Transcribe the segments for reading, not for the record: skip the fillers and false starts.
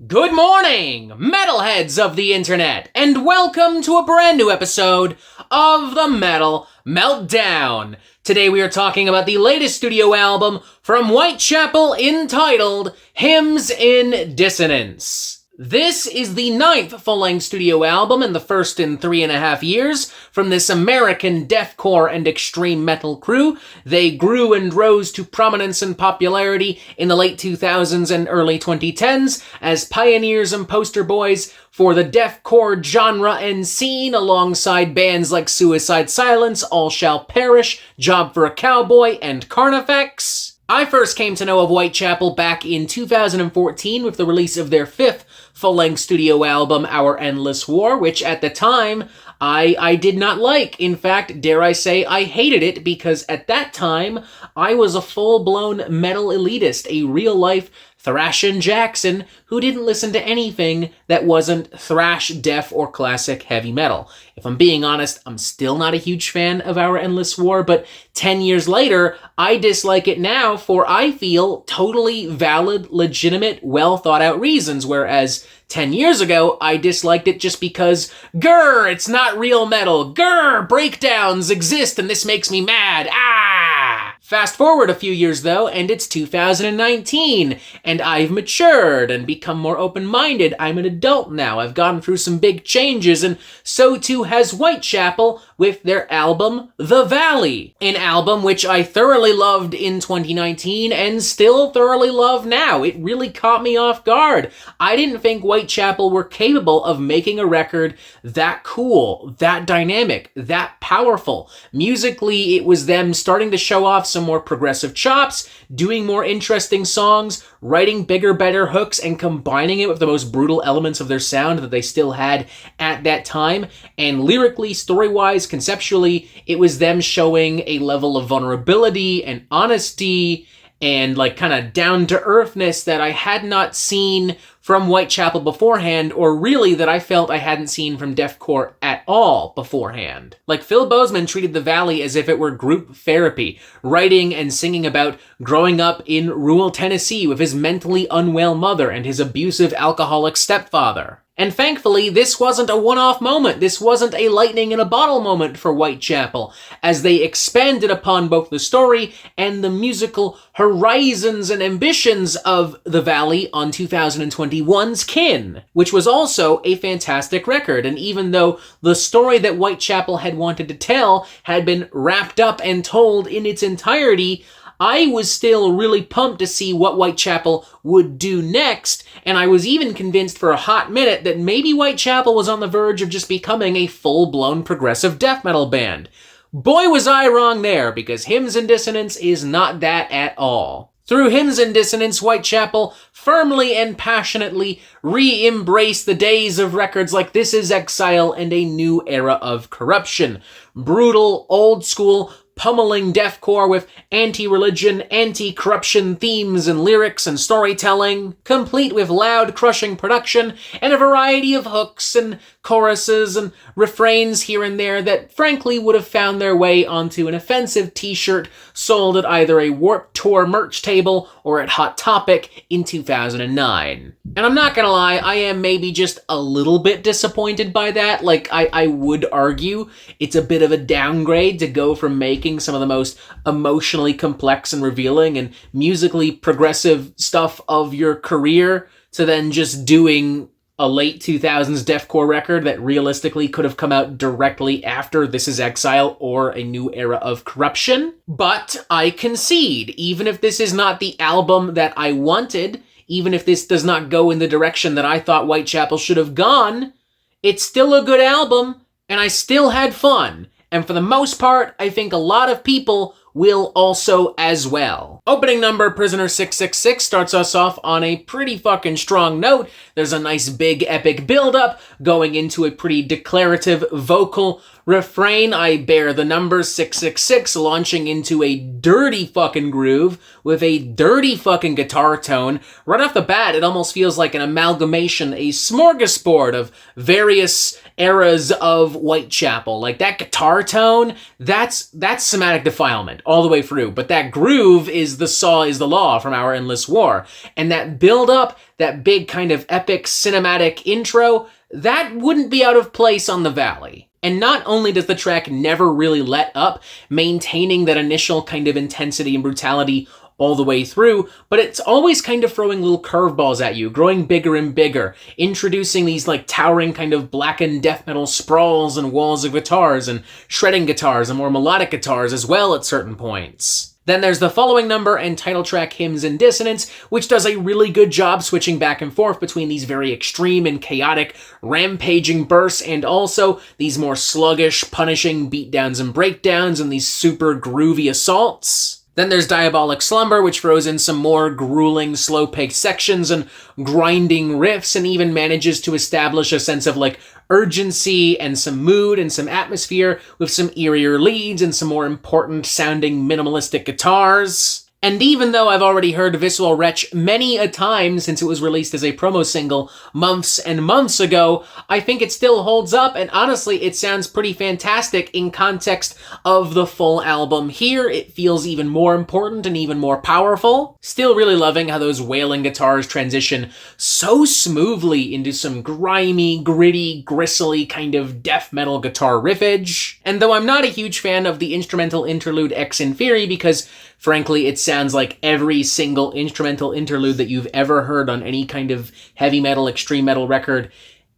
Good morning, metalheads of the internet, and welcome to a brand new episode of the Metal Meltdown. Today we are talking about the latest studio album from Whitechapel entitled Hymns in Dissonance. This is the 9th full-length studio album and the first in 3.5 years from this American deathcore and extreme metal crew. They grew and rose to prominence and popularity in the late 2000s and early 2010s as pioneers and poster boys for the deathcore genre and scene alongside bands like Suicide Silence, All Shall Perish, Job for a Cowboy, and Carnifex. I first came to know of Whitechapel back in 2014 with the release of their 5th full-length studio album, Our Endless War, which at the time I did not like. In fact, dare I say, I hated it because at that time I was a full-blown metal elitist, a real-life Thrashin' Jackson who didn't listen to anything that wasn't thrash, death, or classic heavy metal. If I'm being honest, I'm still not a huge fan of Our Endless War, but 10 years later, I dislike it now for, I feel, totally valid, legitimate, well-thought-out reasons, whereas 10 years ago, I disliked it just because, grr, it's not real metal, grr, breakdowns exist and this makes me mad, ah! Fast forward a few years though, and it's 2019, and I've matured and become more open-minded. I'm an adult now, I've gone through some big changes, and so too has Whitechapel with their album, The Valley. An album which I thoroughly loved in 2019 and still thoroughly love now. It really caught me off guard. I didn't think Whitechapel were capable of making a record that cool, that dynamic, that powerful. Musically, it was them starting to show off some more progressive chops, doing more interesting songs, writing bigger, better hooks, and combining it with the most brutal elements of their sound that they still had at that time. And lyrically, story-wise, conceptually, it was them showing a level of vulnerability and honesty and kind of down-to-earthness that I had not seen from Whitechapel beforehand, or really that I felt I hadn't seen from deathcore at all beforehand. Phil Bozeman treated The Valley as if it were group therapy, writing and singing about growing up in rural Tennessee with his mentally unwell mother and his abusive alcoholic stepfather. And thankfully, this wasn't a one-off moment. This wasn't a lightning-in-a-bottle moment for Whitechapel, as they expanded upon both the story and the musical horizons and ambitions of The Valley on 2021's Kin, which was also a fantastic record. And even though the story that Whitechapel had wanted to tell had been wrapped up and told in its entirety, I was still really pumped to see what Whitechapel would do next, and I was even convinced for a hot minute that maybe Whitechapel was on the verge of just becoming a full-blown progressive death metal band. Boy, was I wrong there, because Hymns in Dissonance is not that at all. Through Hymns in Dissonance, Whitechapel firmly and passionately re-embraced the days of records like This Is Exile and A New Era of Corruption. Brutal, old-school, pummeling deathcore with anti-religion, anti-corruption themes and lyrics and storytelling, complete with loud, crushing production and a variety of hooks and choruses and refrains here and there that frankly would have found their way onto an offensive t-shirt sold at either a Warped Tour merch table or at Hot Topic in 2009. And I'm not gonna lie, I am maybe just a little bit disappointed by that. I would argue it's a bit of a downgrade to go from making some of the most emotionally complex and revealing and musically progressive stuff of your career to then just doing a late 2000s deathcore record that realistically could have come out directly after This Is Exile or A New Era of Corruption. But I concede, even if this is not the album that I wanted, even if this does not go in the direction that I thought Whitechapel should have gone, it's still a good album, and I still had fun. And for the most part, I think a lot of people will also as well. Opening number, Prisoner 666, starts us off on a pretty fucking strong note. There's a nice big epic build-up going into a pretty declarative vocal refrain. I bear the number 666, launching into a dirty fucking groove with a dirty fucking guitar tone. Right off the bat, it almost feels like an amalgamation, a smorgasbord of various eras of Whitechapel. That guitar tone, that's somatic defilement. all the way through. But that groove is the saw is the law from Our Endless War. And that build up, that big kind of epic cinematic intro, that wouldn't be out of place on the Valley. And not only does the track never really let up, maintaining that initial kind of intensity and brutality all the way through, but it's always kind of throwing little curveballs at you, growing bigger and bigger, introducing these like towering kind of blackened death metal sprawls and walls of guitars and shredding guitars and more melodic guitars as well at certain points. Then there's the following number and title track Hymns and Dissonance, which does a really good job switching back and forth between these very extreme and chaotic rampaging bursts and also these more sluggish, punishing beatdowns and breakdowns and these super groovy assaults. Then there's Diabolic Slumber, which throws in some more grueling, slow-paced sections and grinding riffs and even manages to establish a sense of like urgency and some mood and some atmosphere with some eerier leads and some more important sounding minimalistic guitars. And even though I've already heard Visceral Wretch many a time since it was released as a promo single months and months ago, I think it still holds up, and honestly, it sounds pretty fantastic in context of the full album. Here, it feels even more important and even more powerful. Still really loving how those wailing guitars transition so smoothly into some grimy, gritty, gristly kind of death metal guitar riffage. And though I'm not a huge fan of the instrumental interlude Ex Inferi because frankly, it sounds like every single instrumental interlude that you've ever heard on any kind of heavy metal, extreme metal record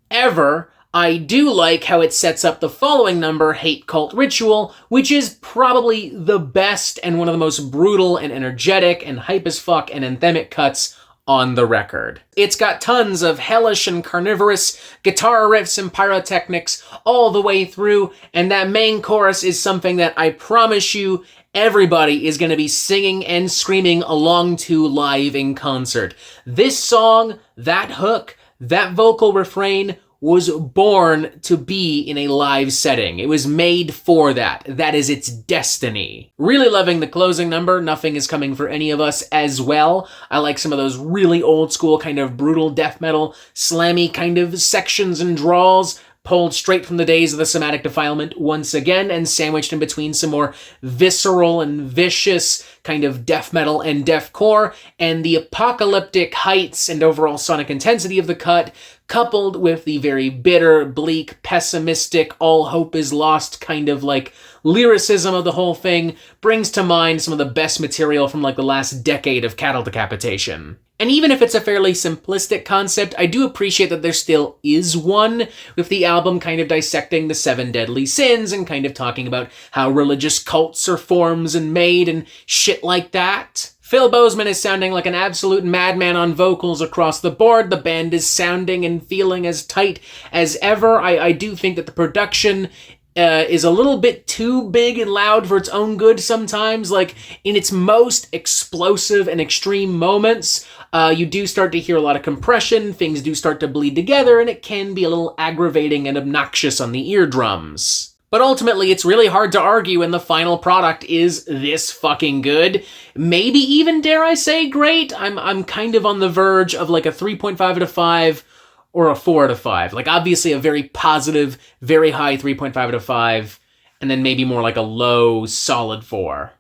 ever. I do like how it sets up the following number, Hate Cult Ritual, which is probably the best and one of the most brutal and energetic and hype as fuck and anthemic cuts on the record. It's got tons of hellish and carnivorous guitar riffs and pyrotechnics all the way through, and that main chorus is something that I promise you everybody is going to be singing and screaming along to live in concert. This song, that hook, that vocal refrain was born to be in a live setting. It was made for that. That is its destiny. Really loving the closing number, Nothing Is Coming for Any of Us as well. I like some of those really old school kind of brutal death metal, slammy kind of sections and draws, pulled straight from the days of the Somatic Defilement once again, and sandwiched in between some more visceral and vicious kind of death metal and deathcore, and the apocalyptic heights and overall sonic intensity of the cut, coupled with the very bitter, bleak, pessimistic, all hope is lost kind of like lyricism of the whole thing, brings to mind some of the best material from like the last decade of cattle decapitation. And even if it's a fairly simplistic concept, I do appreciate that there still is one, with the album kind of dissecting the 7 deadly sins and kind of talking about how religious cults are forms and made and shit like that. Phil Bozeman is sounding like an absolute madman on vocals across the board. The band is sounding and feeling as tight as ever. I do think that the production is a little bit too big and loud for its own good sometimes. Like, in its most explosive and extreme moments, you do start to hear a lot of compression, things do start to bleed together, and it can be a little aggravating and obnoxious on the eardrums. But ultimately, it's really hard to argue when the final product is this fucking good. Maybe even, dare I say, great. I'm kind of on the verge of like a 3.5 out of 5 or a 4 out of 5. Like, obviously a very positive, very high 3.5 out of 5, and then maybe more like a low, solid 4.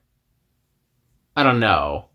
I don't know.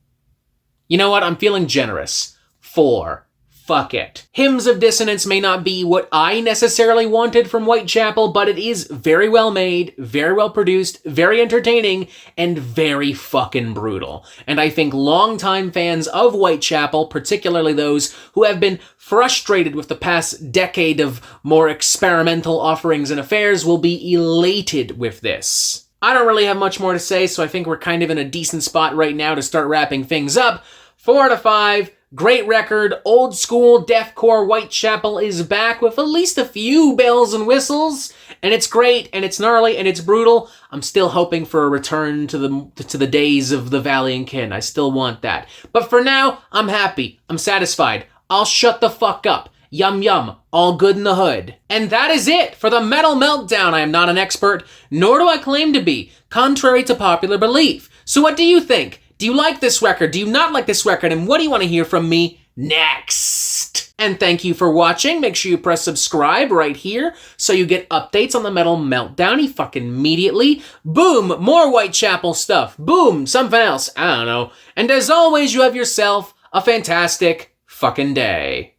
You know what? I'm feeling generous. 4. Fuck it. Hymns of Dissonance may not be what I necessarily wanted from Whitechapel, but it is very well made, very well produced, very entertaining, and very fucking brutal. And I think longtime fans of Whitechapel, particularly those who have been frustrated with the past decade of more experimental offerings and affairs, will be elated with this. I don't really have much more to say, so I think we're kind of in a decent spot right now to start wrapping things up. 4 out of 5. Great record, old school deathcore. Whitechapel is back with at least a few bells and whistles, and it's great, and it's gnarly, and it's brutal. I'm still hoping for a return to the days of the Valley and Kin. I still want that. But for now, I'm happy. I'm satisfied. I'll shut the fuck up. Yum yum. All good in the hood. And that is it for the Metal Meltdown. I am not an expert, nor do I claim to be, contrary to popular belief. So what do you think? Do you like this record? Do you not like this record? And what do you want to hear from me next? And thank you for watching. Make sure you press subscribe right here so you get updates on the Metal Meltdown fucking immediately. Boom, more Whitechapel stuff. Boom, something else. I don't know. And as always, you have yourself a fantastic fucking day.